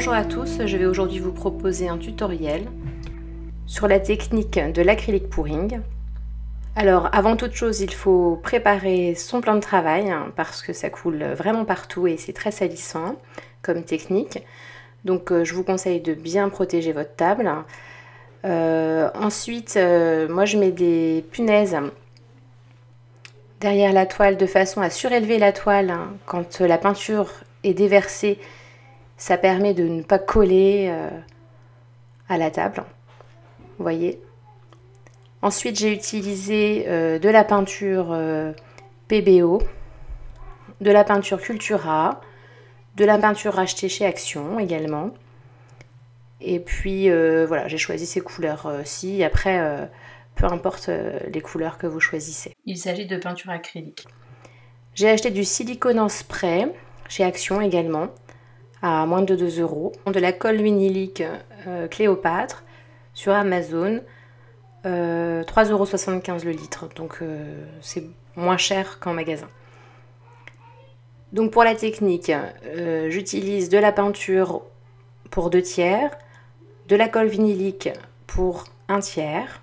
Bonjour à tous, je vais aujourd'hui vous proposer un tutoriel sur la technique de l'acrylique pouring. Alors avant toute chose, il faut préparer son plan de travail parce que ça coule vraiment partout et c'est très salissant comme technique. Donc je vous conseille de bien protéger votre table. Ensuite, moi je mets des punaises derrière la toile de façon à surélever la toile quand la peinture est déversée. Ça permet de ne pas coller à la table. Vous voyez. Ensuite, j'ai utilisé de la peinture PBO, de la peinture Cultura, de la peinture achetée chez Action également. Et puis voilà, j'ai choisi ces couleurs-ci. Après, peu importe les couleurs que vous choisissez. Il s'agit de peinture acrylique. J'ai acheté du silicone en spray chez Action également, à moins de 2 €. De la colle vinylique Cléopâtre sur Amazon, 3,75 € le litre. Donc c'est moins cher qu'en magasin. Donc pour la technique, j'utilise de la peinture pour 2/3, de la colle vinylique pour 1/3.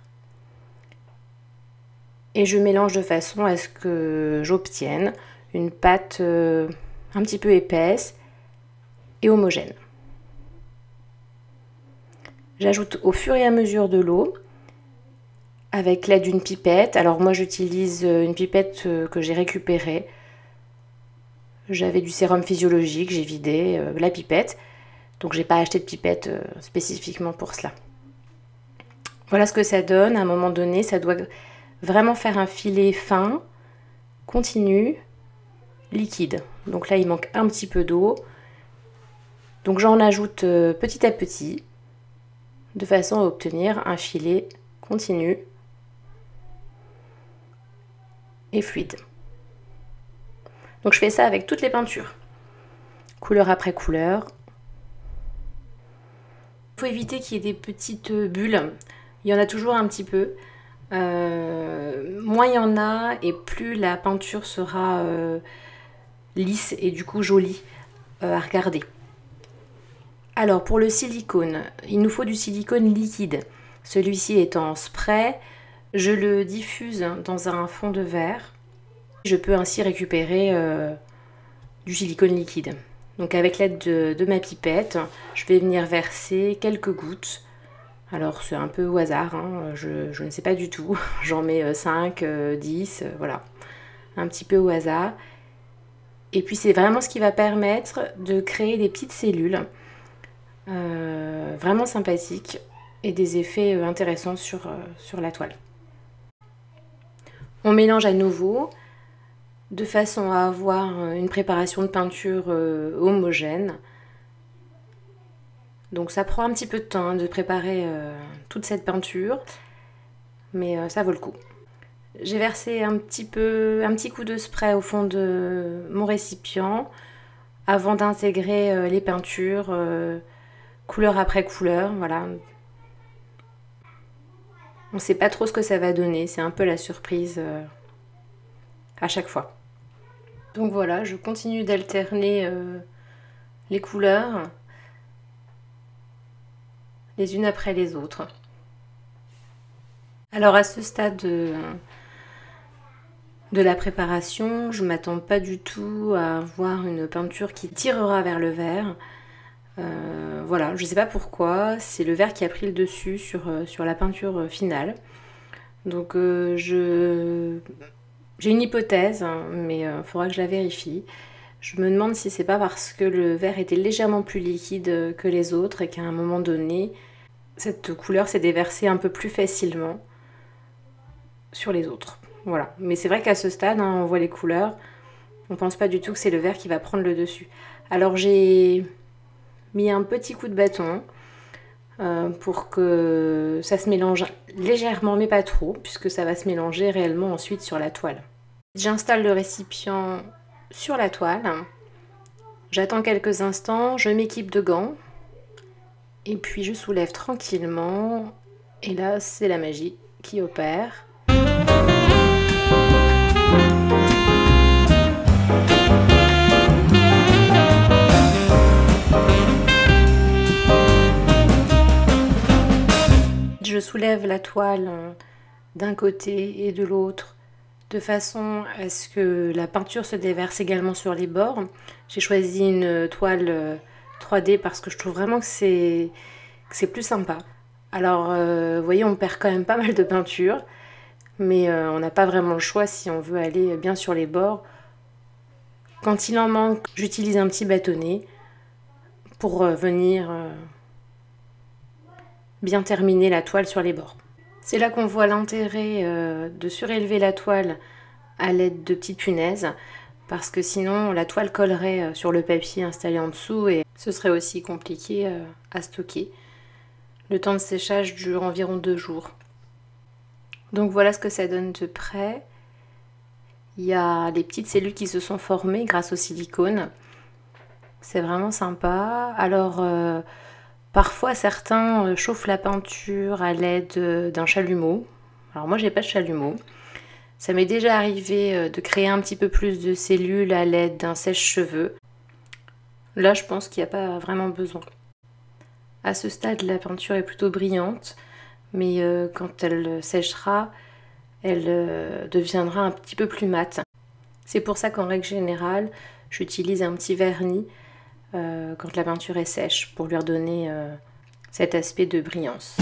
Et je mélange de façon à ce que j'obtienne une pâte un petit peu épaisse et homogène. J'ajoute au fur et à mesure de l'eau avec l'aide d'une pipette. Alors moi j'utilise une pipette que j'ai récupérée. J'avais du sérum physiologique, j'ai vidé la pipette. Donc j'ai pas acheté de pipette spécifiquement pour cela. Voilà ce que ça donne. À un moment donné, ça doit vraiment faire un filet fin, continu, liquide. Donc là il manque un petit peu d'eau. Donc j'en ajoute petit à petit, de façon à obtenir un filet continu et fluide. Donc je fais ça avec toutes les peintures, couleur après couleur. Il faut éviter qu'il y ait des petites bulles, il y en a toujours un petit peu. Moins il y en a et plus la peinture sera lisse et du coup jolie à regarder. Alors pour le silicone, il nous faut du silicone liquide. Celui-ci est en spray. Je le diffuse dans un fond de verre. Je peux ainsi récupérer du silicone liquide. Donc avec l'aide de ma pipette, je vais venir verser quelques gouttes. Alors c'est un peu au hasard, hein. Je ne sais pas du tout. J'en mets 5, 10, voilà. Un petit peu au hasard. Et puis c'est vraiment ce qui va permettre de créer des petites cellules. Vraiment sympathique et des effets intéressants sur la toile. On mélange à nouveau de façon à avoir une préparation de peinture homogène. Donc ça prend un petit peu de temps de préparer toute cette peinture, mais ça vaut le coup. J'ai versé un petit coup de spray au fond de mon récipient avant d'intégrer les peintures couleur après couleur, voilà. On ne sait pas trop ce que ça va donner, c'est un peu la surprise à chaque fois. Donc voilà, je continue d'alterner les couleurs les unes après les autres. Alors à ce stade de la préparation, je ne m'attends pas du tout à avoir une peinture qui tirera vers le vert. Voilà, je ne sais pas pourquoi, c'est le vert qui a pris le dessus sur la peinture finale. Donc j'ai une hypothèse, hein, mais il faudra que je la vérifie. Je me demande si c'est pas parce que le vert était légèrement plus liquide que les autres et qu'à un moment donné, cette couleur s'est déversée un peu plus facilement sur les autres. Voilà, mais c'est vrai qu'à ce stade, hein, on voit les couleurs, on pense pas du tout que c'est le vert qui va prendre le dessus. Alors j'ai mis un petit coup de bâton pour que ça se mélange légèrement mais pas trop, puisque ça va se mélanger réellement ensuite sur la toile. J'installe le récipient sur la toile, j'attends quelques instants, je m'équipe de gants et puis je soulève tranquillement et là c'est la magie qui opère. la toile d'un côté et de l'autre, de façon à ce que la peinture se déverse également sur les bords. J'ai choisi une toile 3D parce que je trouve vraiment que c'est plus sympa. Alors, vous voyez, on perd quand même pas mal de peinture, mais on n'a pas vraiment le choix si on veut aller bien sur les bords. Quand il en manque, j'utilise un petit bâtonnet pour venir bien terminer la toile sur les bords. C'est là qu'on voit l'intérêt de surélever la toile à l'aide de petites punaises, parce que sinon la toile collerait sur le papier installé en dessous et ce serait aussi compliqué à stocker. Le temps de séchage dure environ 2 jours. Donc voilà ce que ça donne de près. Il y a des petites cellules qui se sont formées grâce au silicone. C'est vraiment sympa. Alors parfois certains chauffent la peinture à l'aide d'un chalumeau. Alors moi j'ai pas de chalumeau. Ça m'est déjà arrivé de créer un petit peu plus de cellules à l'aide d'un sèche-cheveux. Là je pense qu'il n'y a pas vraiment besoin. À ce stade la peinture est plutôt brillante, mais quand elle séchera, elle deviendra un petit peu plus mate. C'est pour ça qu'en règle générale, j'utilise un petit vernis quand la peinture est sèche pour lui redonner cet aspect de brillance.